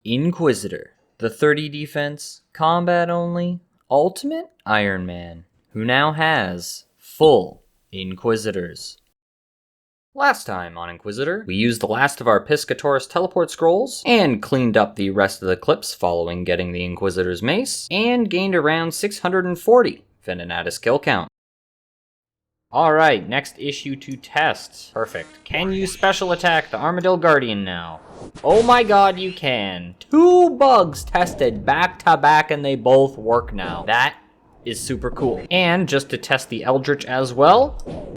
Inquisitor, the 30 defense, combat only, ultimate Ironman, who now has full Inquisitors. Last time on Inquisitor, we used the last of our Piscator's teleport scrolls, and cleaned up the rest of the clips following getting the Inquisitor's mace, and gained around 640 Venenatus kill count. Alright, next issue to test. Perfect. Can you special attack the Armadillo Guardian now? Oh my god, you can. 2 bugs tested back to back and they both work now. That is super cool. And just to test the Eldritch as well,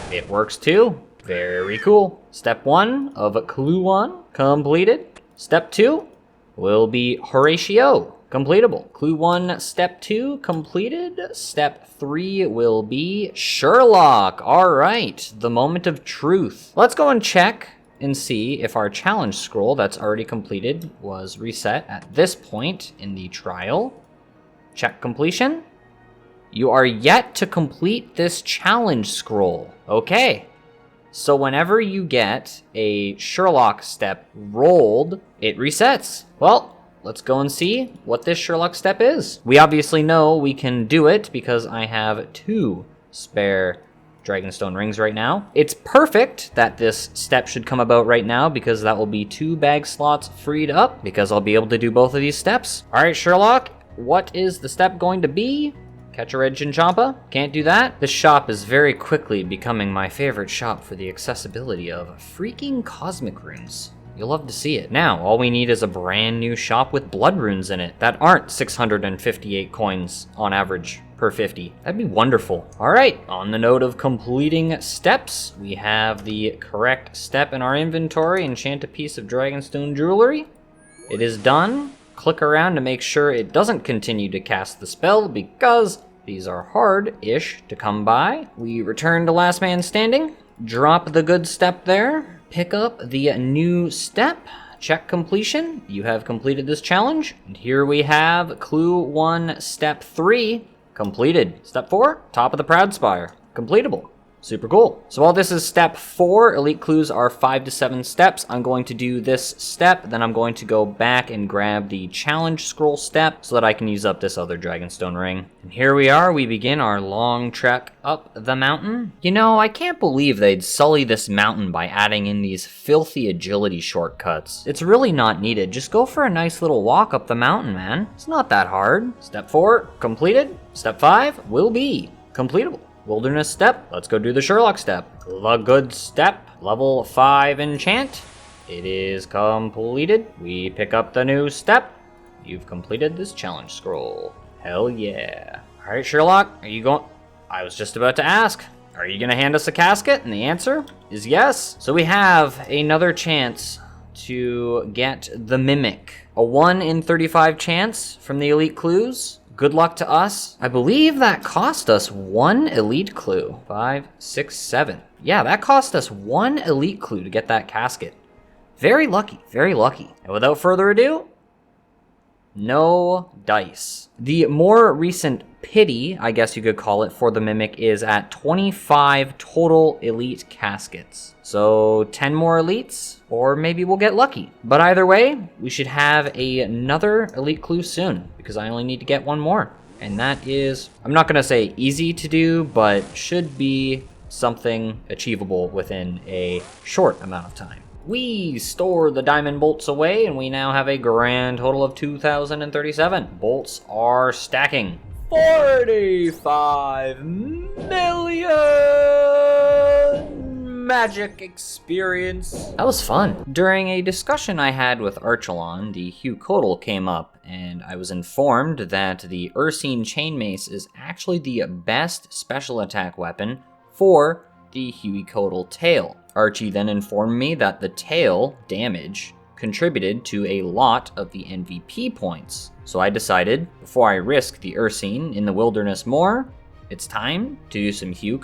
it works too. Very cool. Step 1 of Clue 1 completed. Step 2 will be Horatio. Completable. Clue 1, Step 2 completed. Step 3 will be Sherlock. Alright, the moment of truth. Let's go and check and see if our challenge scroll that's already completed was reset at this point in the trial. Check completion. You are yet to complete this challenge scroll. Okay. So whenever you get a Sherlock step rolled, it resets. Well, let's go and see what this Sherlock step is. We obviously know we can do it because I have 2 spare Dragonstone rings right now. It's perfect that this step should come about right now because that will be 2 bag slots freed up because I'll be able to do both of these steps. All right, Sherlock, what is the step going to be? Catch a red Chinchompa? Can't do that. This shop is very quickly becoming my favorite shop for the accessibility of freaking cosmic runes. You'll love to see it. Now, all we need is a brand new shop with blood runes in it that aren't 658 coins on average per 50. That'd be wonderful. All right, on the note of completing steps, we have the correct step in our inventory. Enchant a piece of Dragonstone jewelry. It is done. Click around to make sure it doesn't continue to cast the spell because these are hard-ish to come by. We return to last man standing. Drop the good step there. Pick up the new step. Check completion. You have completed this challenge. And here we have Clue 1, Step 3 completed. Step 4, top of the Proud Spire. Completable. Super cool. So while this is step 4, elite clues are 5 to 7 steps. I'm going to do this step, then I'm going to go back and grab the challenge scroll step so that I can use up this other Dragonstone ring. And here we are, we begin our long trek up the mountain. You know, I can't believe they'd sully this mountain by adding in these filthy agility shortcuts. It's really not needed. Just go for a nice little walk up the mountain, man. It's not that hard. Step 4, completed. Step 5 will be completable. Wilderness step, let's go do the Sherlock step. The good step, level 5 enchant. It is completed. We pick up the new step. You've completed this challenge scroll. Hell yeah. All right, Sherlock, are you going? I was just about to ask. Are you gonna hand us a casket? And the answer is yes. So we have another chance to get the Mimic. A 1 in 35 chance from the elite clues. Good luck to us. I believe that cost us 1 elite clue. 5, 6, 7. Yeah, that cost us 1 elite clue to get that casket. Very lucky, very lucky. And without further ado, no dice. The more recent pity, I guess you could call it, for the Mimic is at 25 total elite caskets. So 10 more elites, or maybe we'll get lucky. But either way, we should have another elite clue soon, because I only need to get 1 more. And that is, I'm not gonna say easy to do, but should be something achievable within a short amount of time. We store the diamond bolts away, and we now have a grand total of 2,037. Bolts are stacking. 45 million magic experience. That was fun. During a discussion I had with Archelon, the Huey came up, and I was informed that the Ursine Chain Mace is actually the best special attack weapon for the Huey tail. Archie then informed me that the tail damage contributed to a lot of the MVP points. So I decided, before I risk the Ursine in the wilderness more, it's time to do some Huey.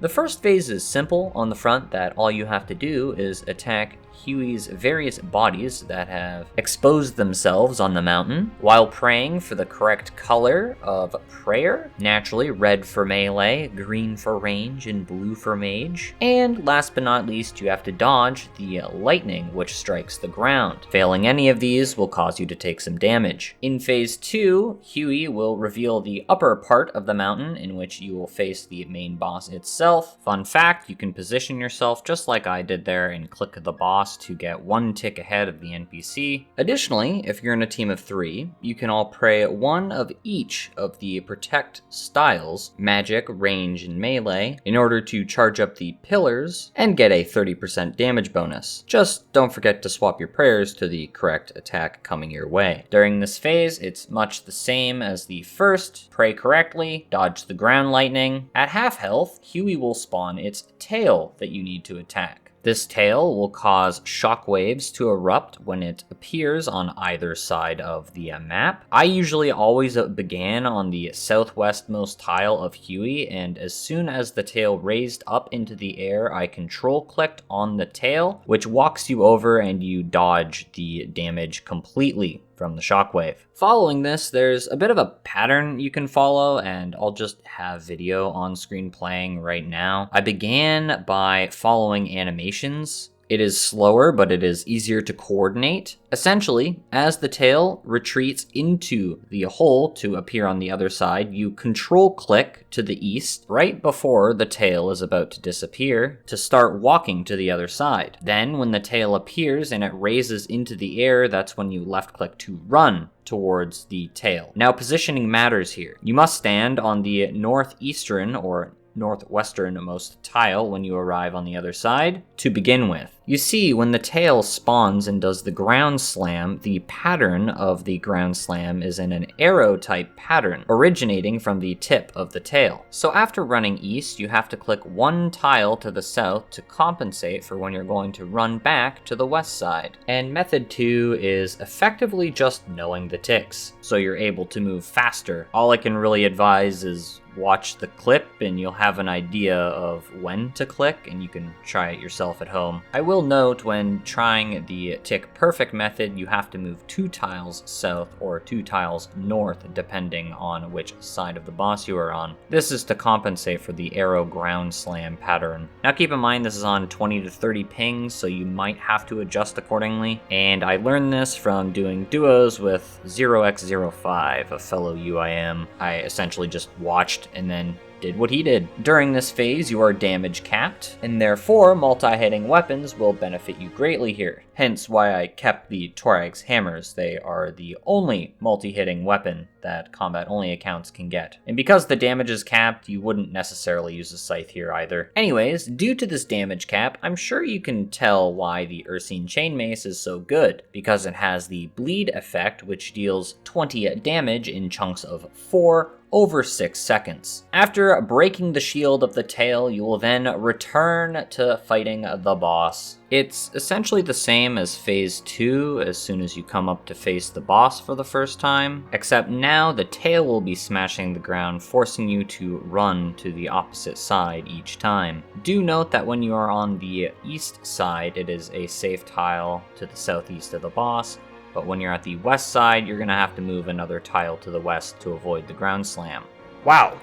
The first phase is simple on the front, that all you have to do is attack Huey's various bodies that have exposed themselves on the mountain, while praying for the correct color of prayer. Naturally, red for melee, green for range, and blue for mage. And last but not least, you have to dodge the lightning which strikes the ground. Failing any of these will cause you to take some damage. In phase 2, Huey will reveal the upper part of the mountain in which you will face the main boss itself. Fun fact, you can position yourself just like I did there and click the boss to get one tick ahead of the NPC. Additionally, if you're in a team of 3, you can all pray one of each of the protect styles, magic, range, and melee, in order to charge up the pillars and get a 30% damage bonus. Just don't forget to swap your prayers to the correct attack coming your way. During this phase, it's much the same as the first. Pray correctly, dodge the ground lightning. At half health, Huey will spawn its tail that you need to attack. This tail will cause shockwaves to erupt when it appears on either side of the map. I usually always began on the southwestmost tile of Huey, and as soon as the tail raised up into the air, I control-clicked on the tail, which walks you over and you dodge the damage completely from the shockwave. Following this, there's a bit of a pattern you can follow, and I'll just have video on screen playing right now. I began by following animations. It is slower, but it is easier to coordinate. Essentially, as the tail retreats into the hole to appear on the other side, you control-click to the east right before the tail is about to disappear to start walking to the other side. Then, when the tail appears and it raises into the air, that's when you left-click to run towards the tail. Now, positioning matters here. You must stand on the northeastern or northwesternmost tile when you arrive on the other side to begin with. You see, when the tail spawns and does the ground slam, the pattern of the ground slam is in an arrow type pattern originating from the tip of the tail. So after running east, you have to click one tile to the south to compensate for when you're going to run back to the west side. And method 2 is effectively just knowing the ticks, so you're able to move faster. All I can really advise is watch the clip and you'll have an idea of when to click, and you can try it yourself at home. I will note, when trying the tick perfect method, you have to move 2 tiles south or 2 tiles north depending on which side of the boss you are on. This is to compensate for the arrow ground slam pattern. Now keep in mind this is on 20 to 30 pings, so you might have to adjust accordingly, and I learned this from doing duos with 0x05, a fellow UIM. I essentially just watched and then did what he did. During this phase, you are damage capped, and therefore multi-hitting weapons will benefit you greatly here. Hence why I kept the Torag's hammers. They are the only multi-hitting weapon that combat-only accounts can get. And because the damage is capped, you wouldn't necessarily use a scythe here either. Anyways, due to this damage cap, I'm sure you can tell why the Ursine Chain Mace is so good, because it has the bleed effect, which deals 20 damage in chunks of 4 over 6 seconds. After breaking the shield of the tail, you will then return to fighting the boss. It's essentially the same as phase 2 as soon as you come up to face the boss for the first time, except now the tail will be smashing the ground, forcing you to run to the opposite side each time. Do note that when you are on the east side, it is a safe tile to the southeast of the boss, but when you're at the west side, you're gonna have to move another tile to the west to avoid the ground slam. Wow,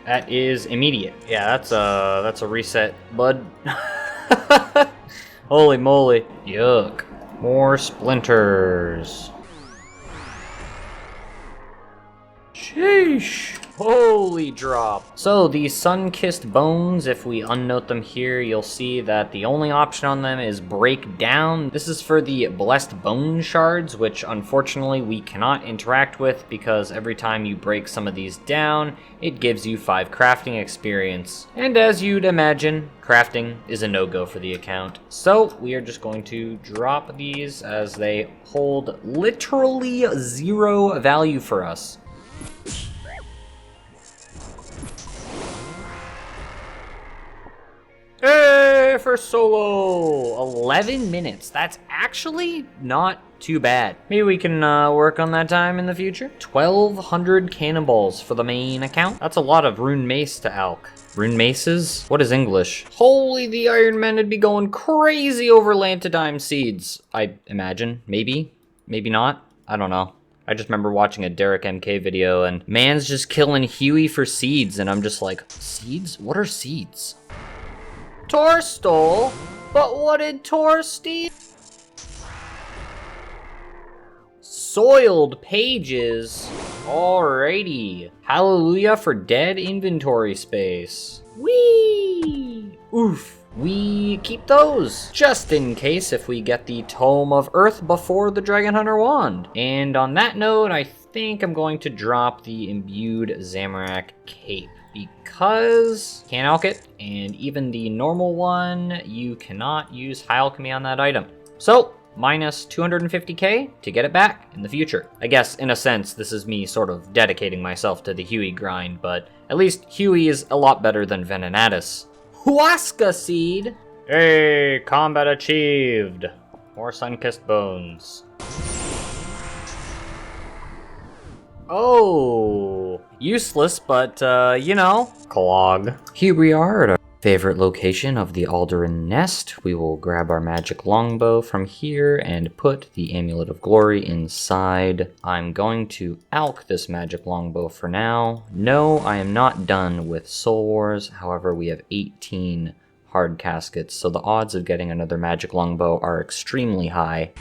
that is immediate. Yeah, that's a reset, bud. Holy moly. Yuck. More splinters. Sheesh. Holy drop. So the sun-kissed bones, if we unnote them here, you'll see that the only option on them is break down. This is for the blessed bone shards, which unfortunately we cannot interact with because every time you break some of these down, it gives you 5 crafting experience. And as you'd imagine, crafting is a no-go for the account. So we are just going to drop these as they hold literally 0 value for us. Hey, for solo! 11 minutes. That's actually not Too bad. Maybe we can work on that time in the future. 1,200 cannonballs for the main account. That's a lot of rune mace to alch. Rune maces? What is English? Holy, the Ironman would be going crazy over Lantidime seeds. I imagine. Maybe. Maybe not. I don't know. I just remember watching a Derek MK video and man's just killing Huey for seeds and I'm just like, seeds? What are seeds? Tor stole? But what did Tor steal? Soiled pages? Alrighty. Hallelujah for dead inventory space. Whee! Oof. We keep those, just in case if we get the Tome of Earth before the Dragon Hunter wand. And on that note, I think I'm going to drop the Imbued Zamorak Cape, because can't alch it, and even the normal one, you cannot use High Alchemy on that item. So, minus 250k to get it back in the future. I guess, in a sense, this is me sort of dedicating myself to the Huey grind, but at least Huey is a lot better than Venenatus. Huasca seed! Hey, combat achieved! More sun-kissed bones. Oh, useless, but, you know. Clog. Here we are at our favorite location of the Alderan Nest. We will grab our magic longbow from here and put the Amulet of Glory inside. I'm going to alch this magic longbow for now. No, I am not done with Soul Wars. However, we have 18 hard caskets, so the odds of getting another magic longbow are extremely high.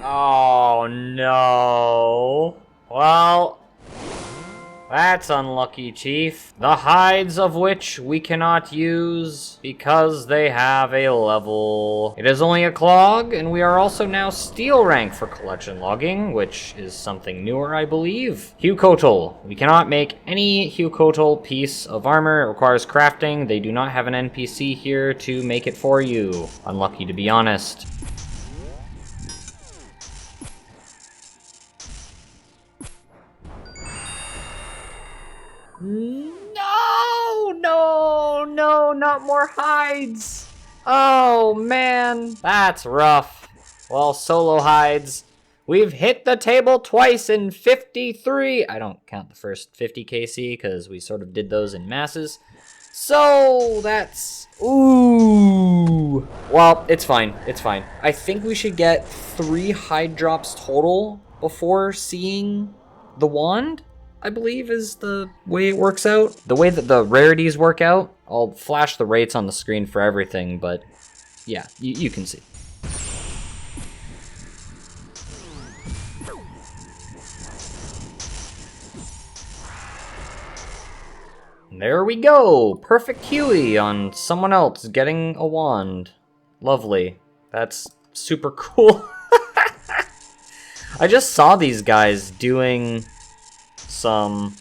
Oh no. Well, that's unlucky, Chief. The hides of which we cannot use because they have a level. It is only a clog, and we are also now steel rank for collection logging, which is something newer, I believe. Hucotal. We cannot make any Hucotal piece of armor. It requires crafting. They do not have an NPC here to make it for you. Unlucky, to be honest. No, not more hides. Oh man, that's rough. Well, solo hides. We've hit the table twice in 53. I don't count the first 50 KC because we sort of did those in masses. So that's, ooh. Well, it's fine, it's fine. I think we should get 3 hide drops total before seeing the wand, I believe is the way it works out. The way that the rarities work out, I'll flash the rates on the screen for everything, but yeah, you can see. There we go! Perfect Huey on someone else getting a wand. Lovely. That's super cool. I just saw these guys doing some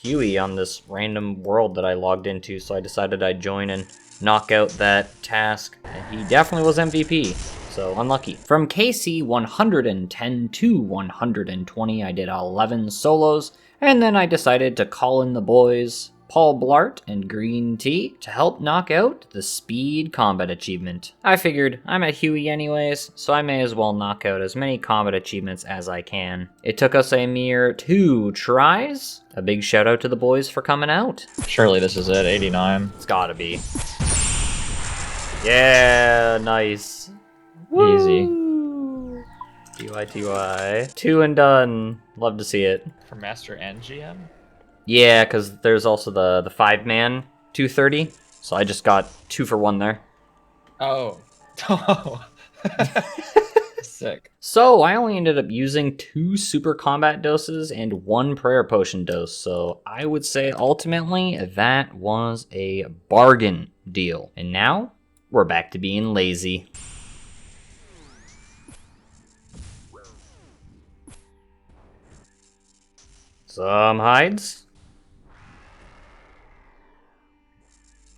Huey on this random world that I logged into, so I decided I'd join and knock out that task. And he definitely was MVP, so unlucky. From KC 110 to 120, I did 11 solos, and then I decided to call in the boys, Paul Blart and Green Tea, to help knock out the speed combat achievement. I figured I'm at Huey anyways, so I may as well knock out as many combat achievements as I can. It took us a mere 2 tries. A big shout out to the boys for coming out. Surely this is it, 89. It's gotta be. Yeah, nice. Easy. Woo! TY. 2 and done. Love to see it. For Master and GM? Yeah, because there's also the 5-man 230, so I just got 2 for 1 there. Oh. Sick. So I only ended up using 2 super combat doses and 1 prayer potion dose, so I would say ultimately that was a bargain deal. And now we're back to being lazy. Some hides.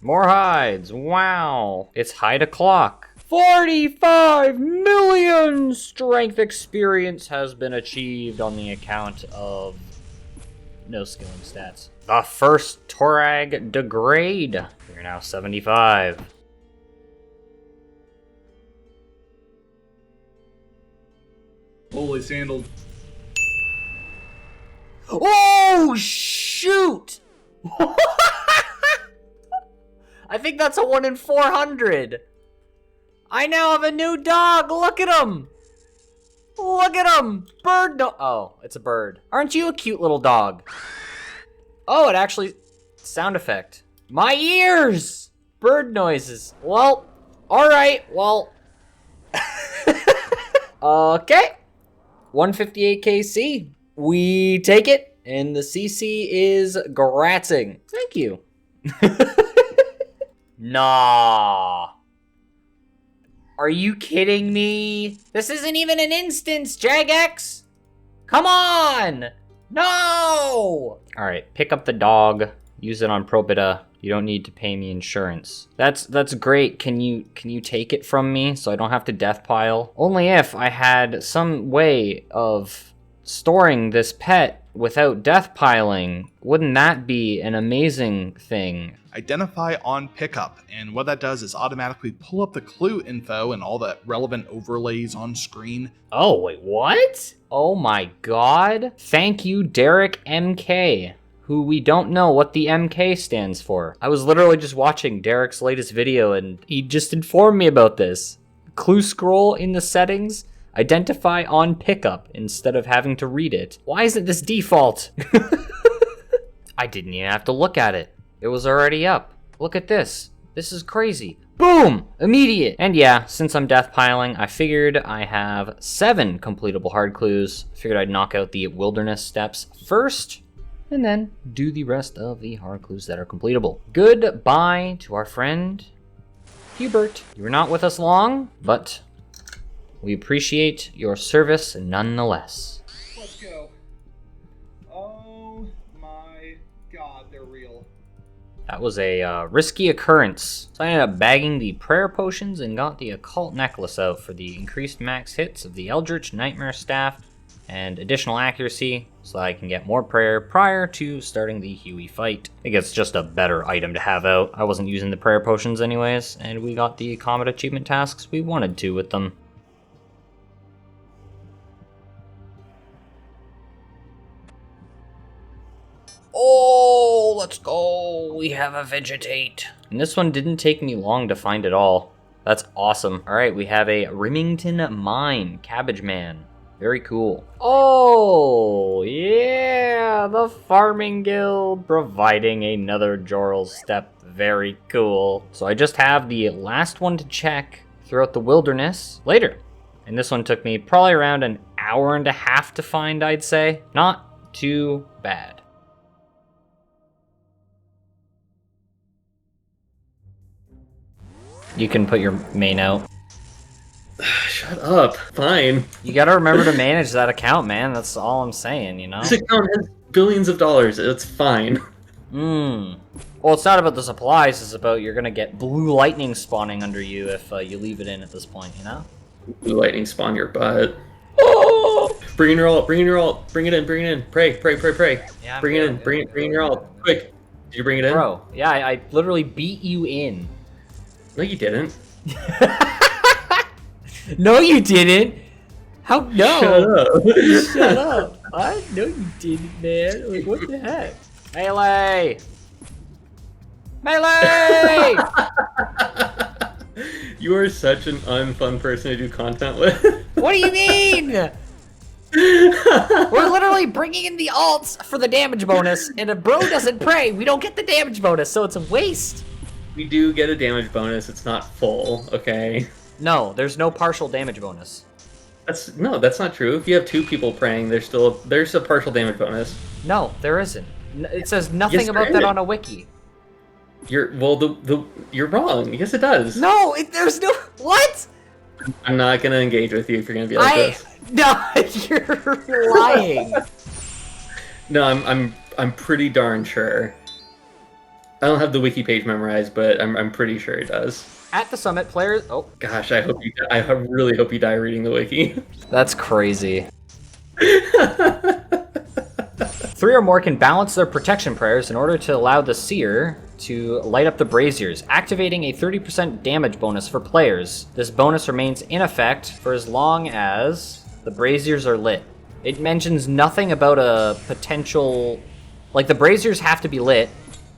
More hides, wow. It's hide o'clock. 45 million strength experience has been achieved on the account of no skilling stats. The first Torag degrade. You're now 75. Holy sandals. Oh, shoot! I think that's a 1 in 400. I now have a new dog. Look at him. Look at him. Bird no- Oh, it's a bird. Aren't you a cute little dog? Oh, it actually... Sound effect. My ears! Bird noises. Well, alright, well... Okay. 158 KC. We take it, and the CC is gratzing. Thank you. Nah. Are you kidding me? This isn't even an instance, Jagex! Come on! No! Alright, pick up the dog. Use it on Probita. You don't need to pay me insurance. That's great. Can you take it from me so I don't have to death pile? Only if I had some way of storing this pet without death piling. Wouldn't that be an amazing thing? Identify on pickup, and what that does is automatically pull up the clue info and all the relevant overlays on screen. Oh, wait, what? Oh my god. Thank you, Derek MK, who we don't know what the MK stands for. I was literally just watching Derek's latest video and he just informed me about this. Clue scroll in the settings, identify on pickup instead of having to read it. Why isn't this default? I didn't even have to look at it. It was already up. Look at this. This is crazy. Boom! Immediate! And yeah, since I'm death piling, I figured I have 7 completable hard clues. Figured I'd knock out the wilderness steps first, and then do the rest of the hard clues that are completable. Goodbye to our friend Hubert. You were not with us long, but we appreciate your service nonetheless. Let's go. Oh my god, they're real. That was a risky occurrence. So I ended up bagging the prayer potions and got the occult necklace out for the increased max hits of the Eldritch Nightmare Staff and additional accuracy so I can get more prayer prior to starting the Huey fight. I think it's just a better item to have out. I wasn't using the prayer potions anyways, and we got the combat achievement tasks we wanted to with them. Oh, let's go. We have a vegetate. And this one didn't take me long to find it all. That's awesome. All right, we have a Remington Mine, Cabbage Man. Very cool. Oh, yeah, the Farming Guild providing another Jorral step. Very cool. So I just have the last one to check throughout the wilderness later. And this one took me probably around an hour and a half to find, I'd say. Not too bad. You can put your main out. Shut up. Fine. You gotta remember to manage that account, man. That's all I'm saying, you know? This account has billions of dollars. It's fine. Well, it's not about the supplies. It's about you're gonna get blue lightning spawning under you if you leave it in at this point, you know? Blue lightning spawn your butt. Oh! Bring in your ult. Bring in your ult. Bring it in. Bring it in. Pray. Pray. Pray. Pray. Yeah, bring it in. Bring in your ult. Quick. Did you bring it in? Bro, yeah, I literally beat you in. No, you didn't. No, you didn't. How? No. Shut up. Shut up. I know you didn't, man. Like, what the heck? Melee! Melee! You are such an unfun person to do content with. What do you mean? We're literally bringing in the alts for the damage bonus, and if bro doesn't pray, we don't get the damage bonus, so it's a waste. We do get a damage bonus. It's not full, okay? No, there's no partial damage bonus. That's not true. If you have 2 people praying, there's a partial damage bonus. No, there isn't. It says nothing Yes, about there that is. on a wiki. You're wrong. Yes, it does. No, there's no. What? I'm not gonna engage with you if you're gonna be like this. No, you're lying. No, I'm pretty darn sure. I don't have the wiki page memorized, but I'm pretty sure it does. At the summit, players. Oh, Gosh, I really hope you die reading the wiki. that's crazy. 3 or more can balance their protection prayers in order to allow the seer to light up the braziers, activating a 30% damage bonus for players. This bonus remains in effect for as long as the braziers are lit. It mentions nothing about a potential... Like, the braziers have to be lit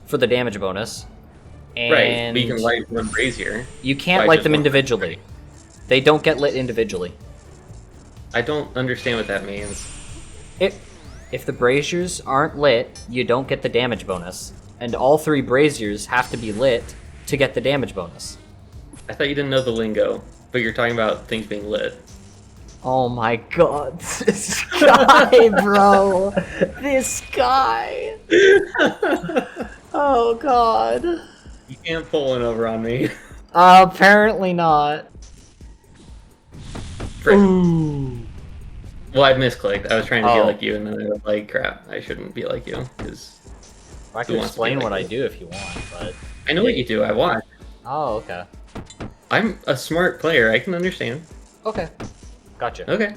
for the damage bonus. And Right, but you can light one brazier. you can't light them individually. They don't get lit individually. I don't understand what that means. If the braziers aren't lit, you don't get the damage bonus. And all 3 braziers have to be lit to get the damage bonus. I thought you didn't know the lingo, but you're talking about things being lit. Oh my god, this guy, bro. This guy. Oh god. You can't pull one over on me. Apparently not. Frick. Ooh. Well, I misclicked. I was trying to be Oh. like you, and then I was like, crap, I shouldn't be like you, because I can Who wants to be explain like what I you? do if you want, but... I know what you do. I watch. Oh, okay. I'm a smart player. I can understand. Okay. Gotcha. Okay.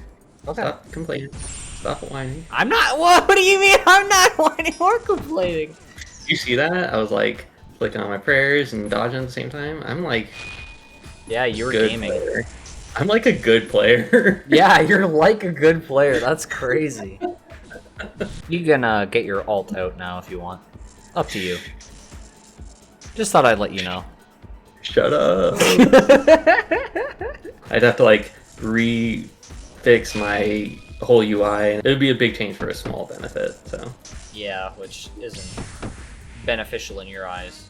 Okay. Stop complaining. Stop whining. I'm not... What do you mean I'm not whining or complaining? You see that? I was like flicking on my prayers and dodging at the same time. I'm like Yeah, you were good gaming. player. I'm like a good player. Yeah, you're like a good player. That's crazy. You can get your alt out now if you want. Up to you. Just thought I'd let you know. Shut up. I'd have to like refix my whole UI, and it would be a big change for a small benefit. So Yeah, which isn't beneficial in your eyes.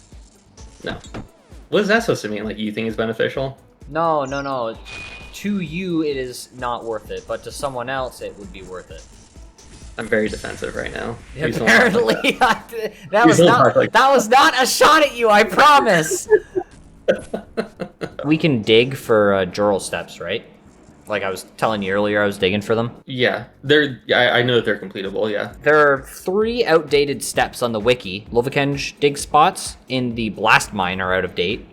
no. What is that supposed to mean? Like you think it's beneficial? No. To you, it is not worth it, but to someone else, it would be worth it. I'm very defensive right now. Please don't talk Apparently, like that. that was Please don't not talk like that was not a shot at you. I promise. We can dig for Jorral steps, right? Like I was telling you earlier, I was digging for them. Yeah, I know that they're completable. Yeah. There are 3 outdated steps on the wiki. Lovikenge dig spots in the blast mine are out of date,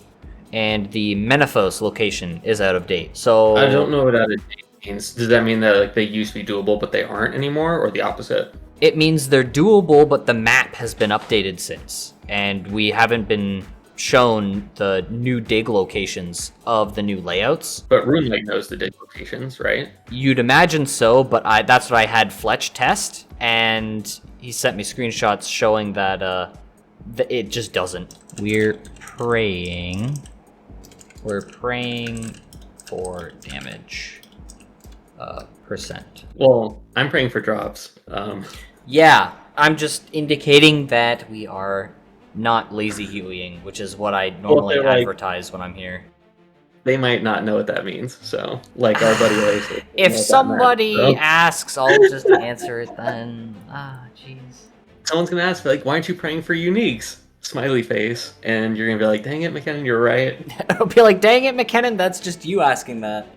and the Menethos location is out of date. So I don't know what out of date means. Does that mean that like they used to be doable but they aren't anymore, or the opposite? it means they're doable, but the map has been updated since, and we haven't been shown the new dig locations of the new layouts. But RuneLight knows the dig locations, right? You'd imagine so, but that's what I had Fletch test, and he sent me screenshots showing that it just doesn't. We're praying for damage percent. Well, I'm praying for drops. Yeah, I'm just indicating that we are not lazy Hueying, which is what I normally they're like- advertise when I'm here. They might not know what that means. So, like our buddy Lyfe doesn't know If what that somebody meant, so. asks, I'll just answer it then. Jeez. Someone's gonna ask, like, why aren't you praying for uniques? Smiley face, and you're gonna be like, dang it, McKinnon, you're right. I'll be like, dang it, McKinnon, that's just you asking that.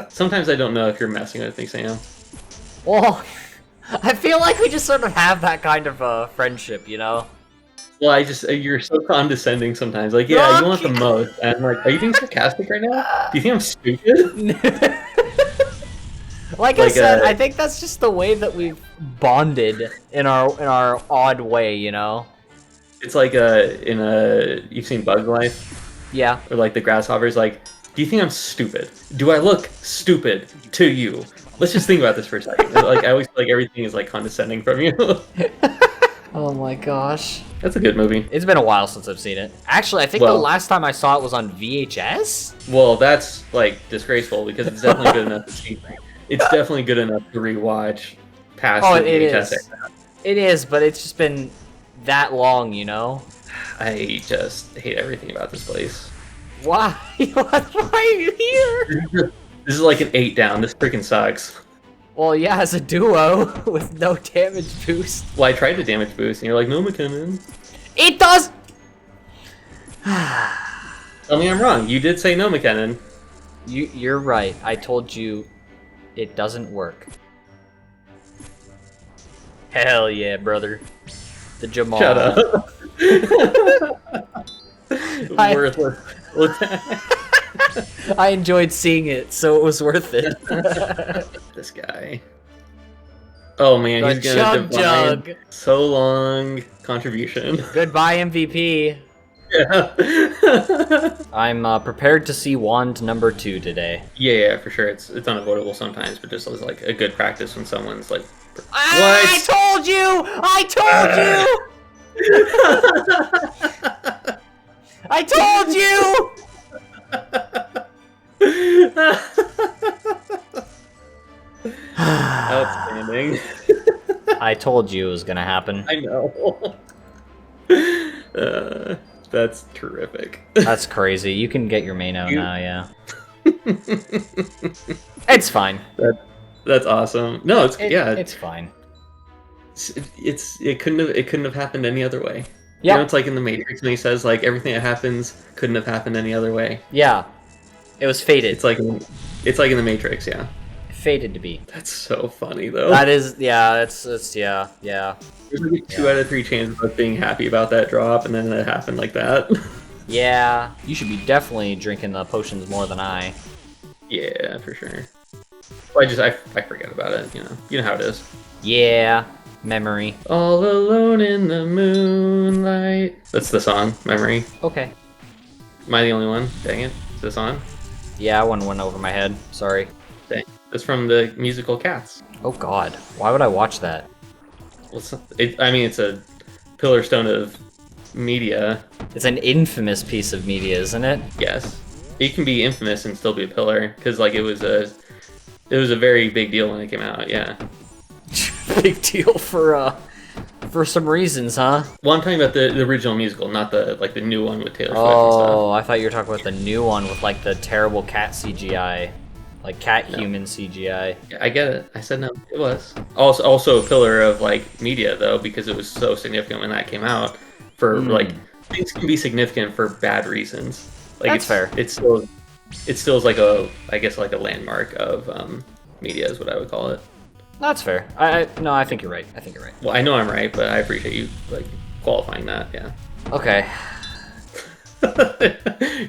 Sometimes I don't know if you're messing with me, Sam. Well, I feel like we just sort of have that kind of friendship, you know? Well, you're so condescending sometimes. Like, yeah, you want the most. And I'm like, are you being sarcastic right now? Do you think I'm stupid? Like I said, I think that's just the way that we've bonded in our odd way, you know? It's like you've seen Bug's Life? Yeah. Or like the grasshopper's like, do you think I'm stupid? Do I look stupid to you? Let's just think about this for a second. Like, I always feel like everything is like condescending from you. Oh my gosh. That's a good movie. It's been a while since I've seen it. Actually, I think the last time I saw it was on VHS? Well, that's like disgraceful because it's definitely good enough to see. It's definitely good enough to rewatch past the VHS era. It is, but it's just been that long, you know? I just hate everything about this place. Why? Why are you here? This is like an 8 down. This freaking sucks. Well, yeah, as a duo with no damage boost. Well, I tried to damage boost, and you're like, no, McKinnon. It does! Tell me I'm wrong. You did say no, McKinnon. You're right. I told you it doesn't work. Hell yeah, brother. The Jamal. Shut up. Worthless. I enjoyed seeing it, so it was worth it. This guy. Oh man, The he's gonna Chug divine Jug. so long contribution. Goodbye, MVP. Yeah. I'm prepared to see wand number 2 today. Yeah, for sure. It's unavoidable sometimes, but just as like a good practice when someone's like, I told you! I told you! I told you! Outstanding. I told you it was gonna happen. I know. That's terrific. That's crazy. You can get your main out now, yeah. It's fine. That's awesome. No, It's fine. it couldn't have happened any other way. Yeah. You know, it's like in the Matrix when he says like everything that happens couldn't have happened any other way. Yeah. It was fated. It's like in the Matrix, yeah. Fated to be. That's so funny though. That is, yeah, it's yeah. There's like 2 out of 3 chances of being happy about that drop, and then it happened like that. Yeah. You should be definitely drinking the potions more than I. Yeah, for sure. Well, I forget about it, you know. You know how it is. Yeah. Memory. All alone in the moonlight. That's the song, Memory. Okay. Am I the only one? Dang it. Is this on? Yeah, one went over my head. Sorry. Dang. It's from the musical Cats. Oh god. Why would I watch that? Well, it's a pillar stone of media. It's an infamous piece of media, isn't it? Yes. It can be infamous and still be a pillar, because like it was a very big deal when it came out, yeah. Big deal for some reasons, huh? Well, I'm talking about the original musical, not the new one with Taylor Swift and Oh, I thought you were talking about the new one with like the terrible cat CGI. Like cat-human CGI. stuff. I get it. I said no. It was. Also a pillar of like media though, because it was so significant when that came out. For like things can be significant for bad reasons. Like That's fair. It still is like a landmark of media is what I would call it. That's fair. No, I think you're right. Well, I know I'm right, but I appreciate you like qualifying that. Yeah. Okay.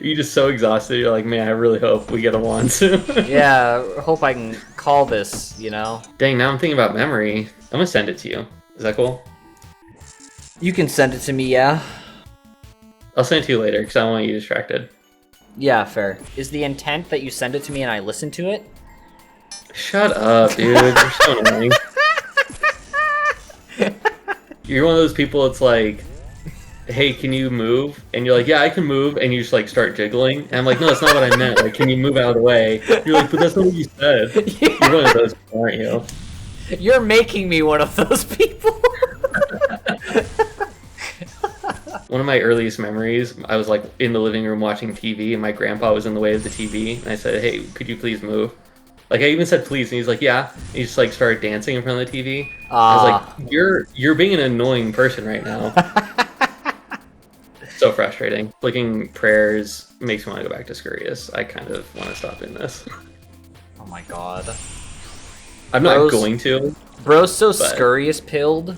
You're just so exhausted. You're like, man, I really hope we get a wand soon. Yeah, hope I can call this, you know? Dang, now I'm thinking about memory. I'm gonna send it to you. Is that cool? You can send it to me, yeah? I'll send it to you later because I don't want you distracted. Yeah, fair. Is the intent that you send it to me and I listen to it? Shut up, dude. You're so annoying. You're one of those people. It's like, hey, can you move? And you're like, yeah, I can move. And you just like start jiggling. And I'm like, no, that's not what I meant. Like, can you move out of the way? You're like, but that's not what you said. Yeah. You're one of those, aren't you? You're making me one of those people. One of my earliest memories, I was like in the living room watching TV, and my grandpa was in the way of the TV. And I said, hey, could you please move? Like, I even said please, and he's like, yeah. And he just like started dancing in front of the TV. I was like, you're being an annoying person right now. So frustrating. Flicking prayers makes me want to go back to Scurious. I kind of want to stop doing this. Oh my god. I'm not going to. Bro's so scurrious pilled.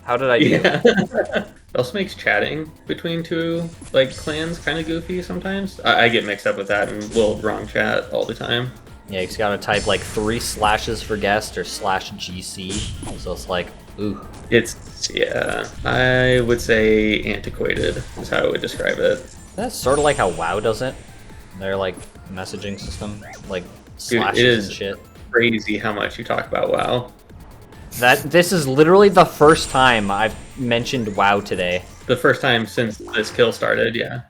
How did I do? Yeah. It also makes chatting between two like clans kind of goofy sometimes. I get mixed up with that and will wrong chat all the time. Yeah, you just gotta type like 3 slashes for guest or /GC. So it's like, ooh. It's, yeah, I would say antiquated is how I would describe it. That's sort of like how WoW does it. Their like messaging system, like slashes Dude, it is and shit. Crazy how much you talk about WoW. This is literally the first time I've mentioned WoW today. The first time since this kill started, yeah.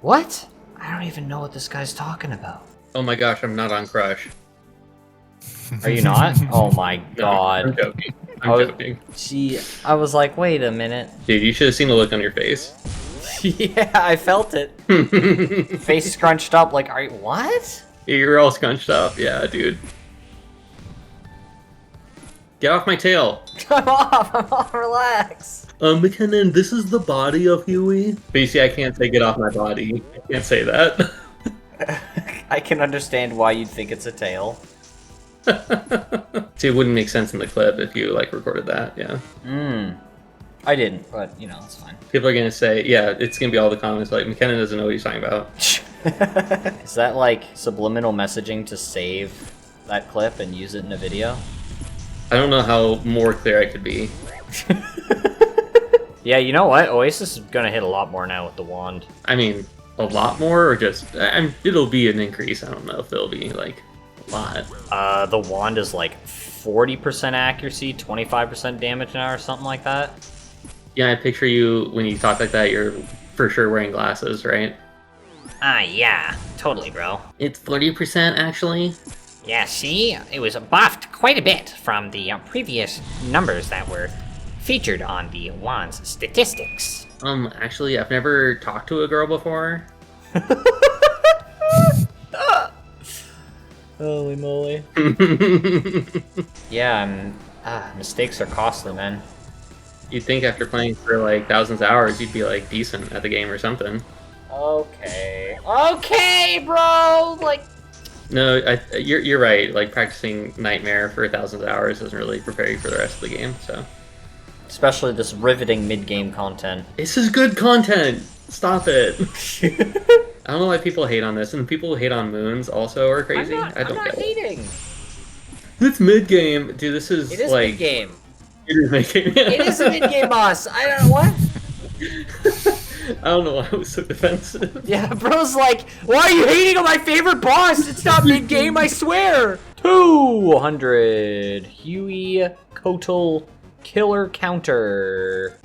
What? I don't even know what this guy's talking about. Oh my gosh, I'm not on Crush. Are you not? Oh my No, god. I'm joking. I'm joking. Gee, I was like, wait a minute. Dude, you should have seen the look on your face. Yeah, I felt it. Face scrunched up, like, are you, what? You're all scrunched up, yeah, dude. Get off my tail. I'm off, relax. McKinnon, this is the body of Huey. But you see, I can't say get off my body. I can't say that. I can understand why you'd think it's a tail. See, it wouldn't make sense in the clip if you, like, recorded that, yeah. I didn't, but, you know, it's fine. People are gonna say, yeah, it's gonna be all the comments like, McKenna doesn't know what he's talking about. Is that, like, subliminal messaging to save that clip and use it in a video? I don't know how more clear I could be. Yeah, you know what? Oasis is gonna hit a lot more now with the wand. I mean, a lot more, or just... it'll be an increase. I don't know if it'll be, like, a lot. The wand is like 40% accuracy, 25% damage now, or something like that. Yeah, I picture you, when you talk like that, you're for sure wearing glasses, right? Yeah, totally, bro. It's 40%, actually. Yeah, see? It was buffed quite a bit from the previous numbers that were featured on the wand's statistics. Actually, I've never talked to a girl before. Holy moly. Yeah, mistakes are costly, man. You'd think after playing for, like, thousands of hours, you'd be, like, decent at the game or something. Okay, bro! Like, No, you're right. Like, practicing Nightmare for thousands of hours doesn't really prepare you for the rest of the game, so... Especially this riveting mid-game content. This is good content! Stop it! I don't know why people hate on this, and people who hate on moons also are crazy. I don't get it. hating. It's mid-game. Dude, this is, It is like... mid-game. It is mid-game. It is a mid-game boss. I don't know what. I don't know why I was so defensive. Yeah, bro's like, why are you hating on my favorite boss? It's not mid-game, I swear. 200. Huey Kotal Killer Counter.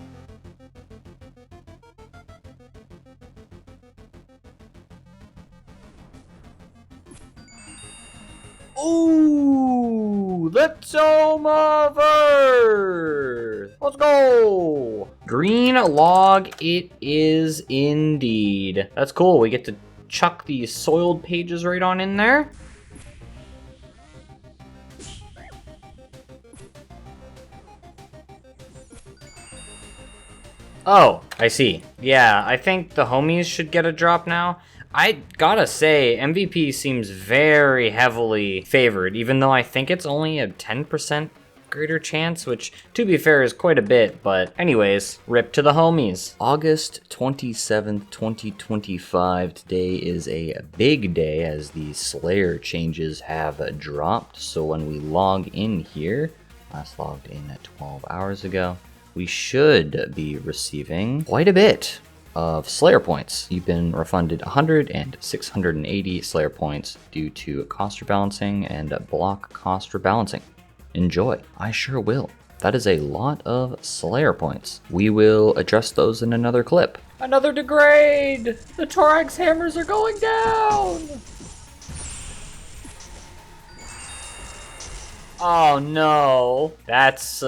Ooh, the Tome of Earth. Let's go. Green log it is indeed. That's cool. We get to chuck these soiled pages right on in there. Oh, I see. Yeah, I think the homies should get a drop now. I gotta say, MVP seems very heavily favored, even though I think it's only a 10% greater chance, which, to be fair, is quite a bit, but anyways, rip to the homies. August 27th, 2025. Today is a big day as the Slayer changes have dropped, so when we log in here, last logged in at 12 hours ago, we should be receiving quite a bit of Slayer points. You've been refunded 100 and 680 Slayer points due to cost rebalancing and block cost rebalancing. Enjoy. I sure will. That is a lot of Slayer points. We will address those in another clip. Another degrade! The Thorax hammers are going down! Oh no. That's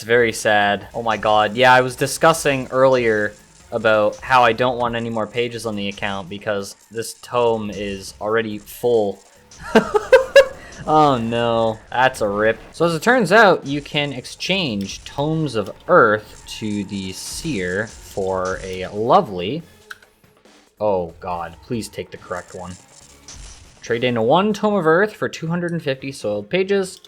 very sad. Oh my god. Yeah, I was discussing earlier about how I don't want any more pages on the account because this tome is already full. Oh no, that's a rip. So as it turns out, you can exchange Tomes of Earth to the Seer for a lovely... Oh god, please take the correct one. Trade in one Tome of Earth for 250 soiled pages,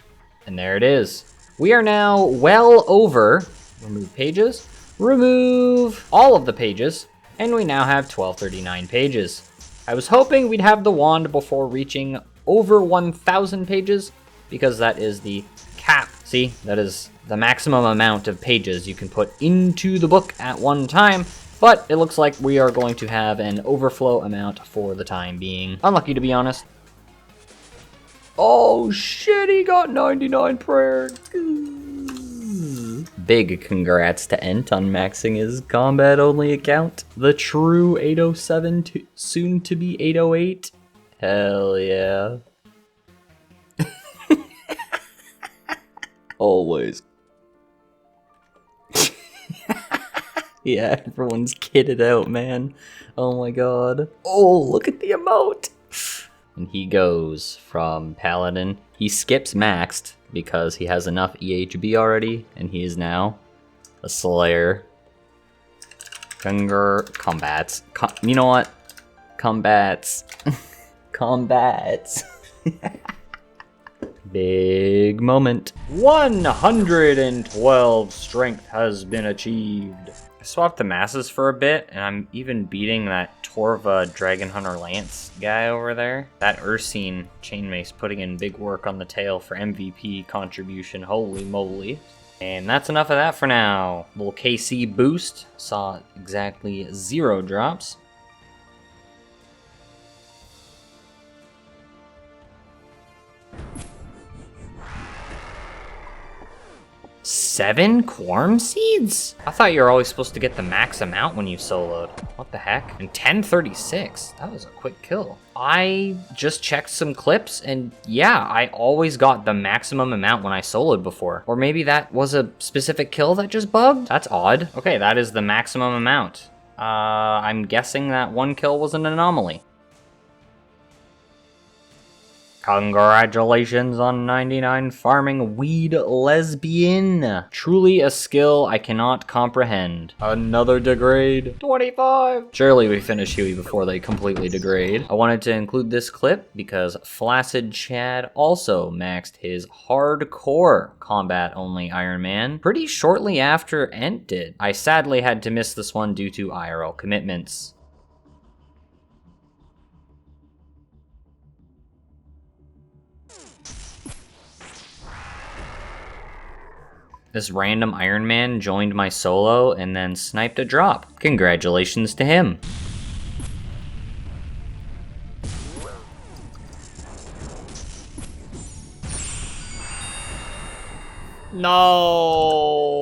and there it is. We are now well over, remove pages, remove all of the pages, and we now have 1239 pages. I was hoping we'd have the wand before reaching over 1,000 pages, because that is the cap. See, that is the maximum amount of pages you can put into the book at one time, but it looks like we are going to have an overflow amount for the time being. Unlucky, to be honest. Oh shit, he got 99 prayers. Big congrats to Ent on maxing his combat-only account. The true 807 soon to be 808. Hell yeah. Always. Yeah, everyone's kitted out, man. Oh my god. Oh, look at the emote! And he goes from Paladin. He skips maxed because he has enough EHB already, and he is now a Slayer. Combats. You know what? Combats. Combats. Big moment. 112 strength has been achieved. I swapped the masses for a bit, and I'm even beating that Torva Dragon Hunter Lance guy over there. That Ursine Chainmace putting in big work on the tail for MVP contribution, holy moly. And that's enough of that for now. Little KC boost, saw exactly 0 drops. Seven Quorum Seeds? I thought you were always supposed to get the max amount when you soloed. What the heck? And 1036. That was a quick kill. I just checked some clips and yeah, I always got the maximum amount when I soloed before. Or maybe that was a specific kill that just bugged? That's odd. Okay, that is the maximum amount. I'm guessing that one kill was an anomaly. Congratulations on 99 farming weed lesbian. Truly a skill I cannot comprehend. Another degrade. 25. Surely we finish Huey before they completely degrade. I wanted to include this clip because Flaccid Chad also maxed his hardcore combat only Ironman pretty shortly after Ent did. I sadly had to miss this one due to IRL commitments. This random Iron Man joined my solo and then sniped a drop. Congratulations to him. No.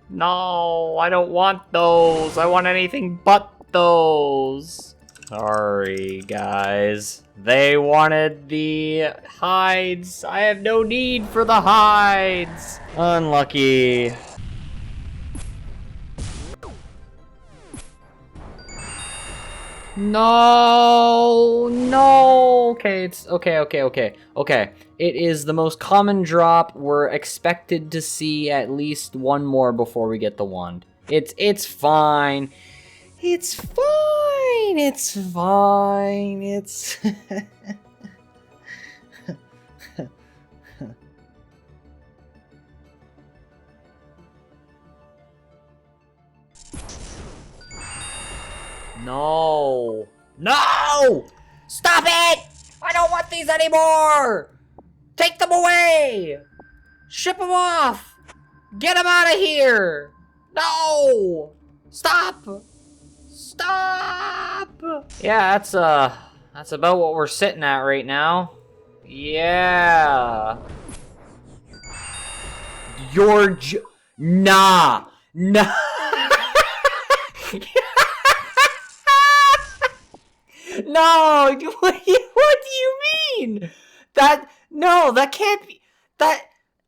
No, I don't want those. I want anything but those. Sorry, guys. They wanted the hides. I have no need for the hides. Unlucky. No, no. Okay, it's okay. It is the most common drop. We're expected to see at least one more before we get the wand. It's fine. It's fine. It's fine. It's No! No! Stop it! I don't want these anymore! Take them away! Ship them off! Get them out of here! No! Stop! Stop! Yeah, that's about what we're sitting at right now. Yeah. Nah. No, what do you mean? That can't be.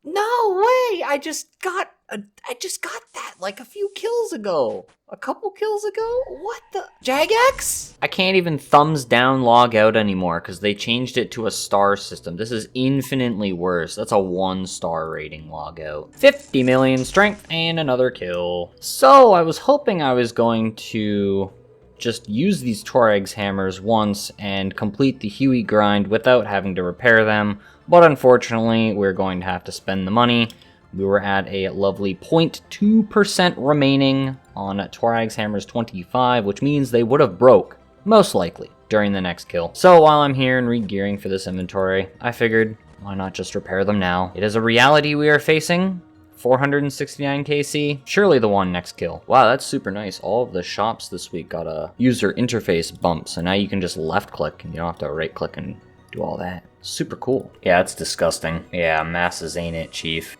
No way. I just got that like a few kills ago. A couple kills ago? What the? Jagex? I can't even thumbs down log out anymore because they changed it to a star system. This is infinitely worse. That's a 1-star rating log out. 50 million strength and another kill. So I was hoping I was going to just use these Torag's hammers once and complete the Huey grind without having to repair them, but unfortunately we're going to have to spend the money. We were at a lovely 0.2% remaining on Torag's hammers 25, which means they would have broke, most likely, during the next kill. So while I'm here and re-gearing for this inventory, I figured, why not just repair them now? It is a reality we are facing. 469 KC, surely the one next kill. Wow, that's super nice. All of the shops this week got a user interface bump, so now you can just left click and you don't have to right click and do all that. Super cool. Yeah, it's disgusting. Yeah, masses ain't it, chief.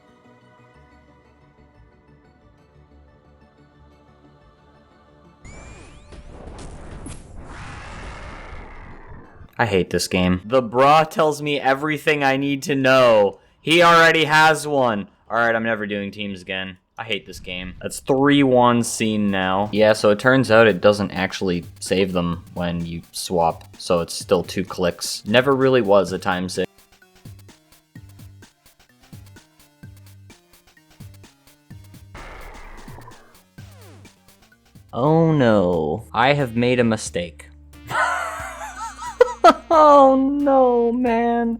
I hate this game. The bra tells me everything I need to know. He already has one. Alright, I'm never doing teams again. I hate this game. That's 3 wands seen now. Yeah, so it turns out it doesn't actually save them when you swap, so it's still 2 clicks. Never really was a time save. Oh no, I have made a mistake. Oh no, man.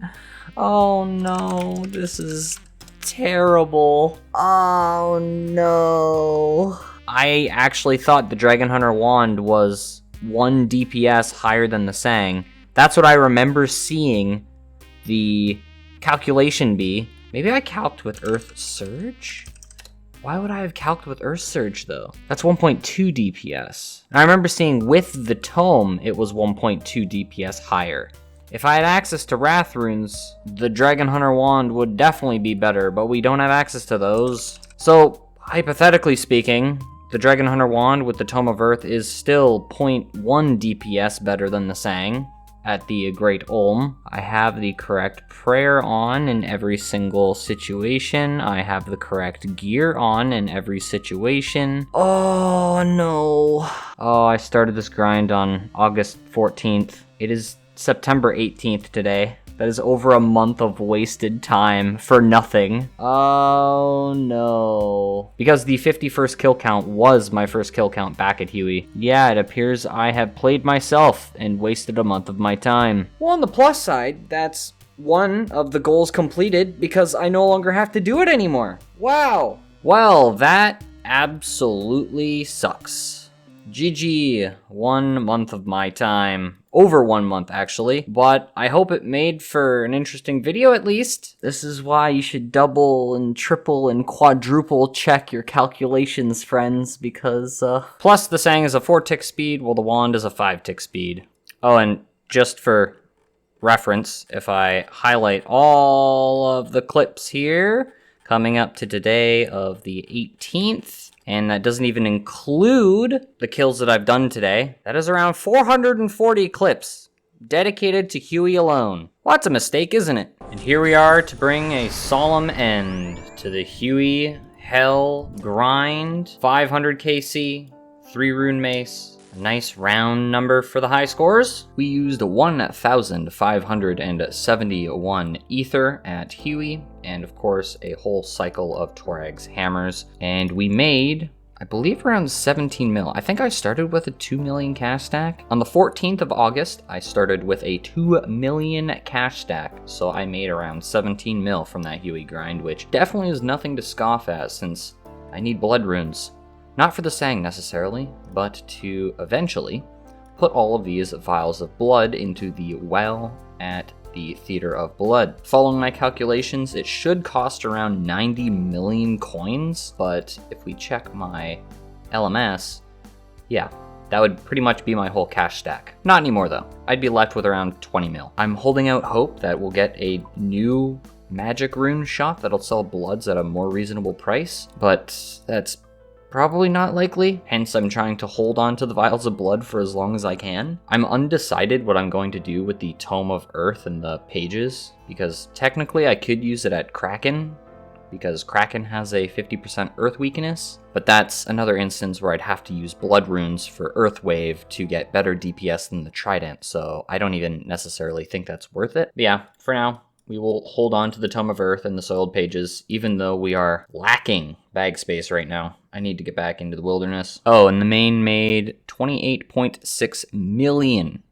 Oh no, this is terrible. Oh no. I actually thought the Dragon Hunter wand was 1 DPS higher than the Sang. That's what I remember seeing the calculation be. Maybe I calced with Earth Surge? Why would I have calced with Earth Surge, though? That's 1.2 DPS. And I remember seeing with the tome, it was 1.2 DPS higher. If I had access to Wrath runes, the Dragon Hunter wand would definitely be better, but we don't have access to those. So, hypothetically speaking, the Dragon Hunter wand with the Tome of Earth is still 0.1 DPS better than the Sang at the Great Olm. I have the correct prayer on in every single situation. I have the correct gear on in every situation. Oh no. Oh, I started this grind on August 14th. It is September 18th today. That is over a month of wasted time for nothing. Oh no. Because the 51st kill count was my first kill count back at Huey. Yeah, it appears I have played myself and wasted a month of my time. Well, on the plus side, that's one of the goals completed because I no longer have to do it anymore. Wow. Well, that absolutely sucks. GG, 1 month of my time. Over 1 month, actually. But I hope it made for an interesting video, at least. This is why you should double and triple and quadruple check your calculations, friends, because, Plus, the Sang is a 4-tick speed, while the wand is a 5-tick speed. Oh, and just for reference, if I highlight all of the clips here, coming up to today of the 18th, and that doesn't even include the kills that I've done today. That is around 440 clips dedicated to Huey alone. Well, that's a mistake, isn't it? And here we are to bring a solemn end to the Huey Hell grind. 500 KC, 3 rune mace, a nice round number for the high scores. We used 1,571 ether at Huey, and of course a whole cycle of Torag's hammers, and we made, I believe, around 17 mil. I think I started with a 2 million cash stack. On the 14th of August, I started with a 2 million cash stack, so I made around 17 mil from that Huey grind, which definitely is nothing to scoff at since I need blood runes. Not for the Sang necessarily, but to eventually put all of these vials of blood into the well at the Theater of Blood. Following my calculations, it should cost around 90 million coins, but if we check my LMS, yeah, that would pretty much be my whole cash stack. Not anymore though. I'd be left with around 20 mil. I'm holding out hope that we'll get a new magic rune shop that'll sell bloods at a more reasonable price, but that's probably not likely, hence I'm trying to hold on to the vials of blood for as long as I can. I'm undecided what I'm going to do with the Tome of Earth and the pages, because technically I could use it at Kraken, because Kraken has a 50% Earth weakness, but that's another instance where I'd have to use blood runes for Earth Wave to get better DPS than the Trident, so I don't even necessarily think that's worth it. But yeah, for now, we will hold on to the Tome of Earth and the Soiled Pages, even though we are lacking bag space right now. I need to get back into the wilderness. Oh, and the main made 28.6 million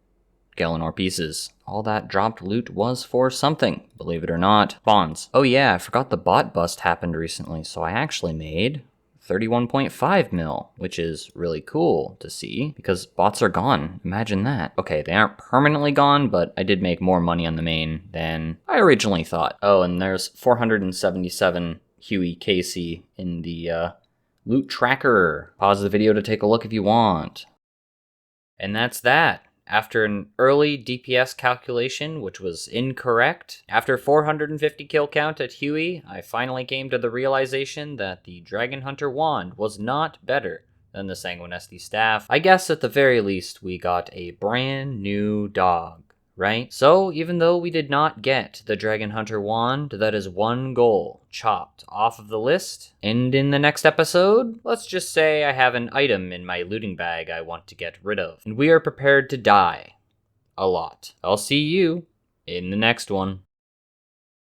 Galanor pieces. All that dropped loot was for something, believe it or not. Bonds. Oh yeah, I forgot the bot bust happened recently, so I actually made 31.5 mil, which is really cool to see because bots are gone. Imagine that. Okay, they aren't permanently gone, but I did make more money on the main than I originally thought. Oh, and there's 477 Huey KC in the loot tracker. Pause the video to take a look if you want. And that's that. After an early DPS calculation, which was incorrect, after 450 kill count at Huey, I finally came to the realization that the Dragon Hunter wand was not better than the Sanguinesti staff. I guess at the very least we got a brand new dog, right? So even though we did not get the Dragon Hunter wand, that is one goal chopped off of the list. And in the next episode, let's just say I have an item in my looting bag I want to get rid of. And we are prepared to die a lot. I'll see you in the next one.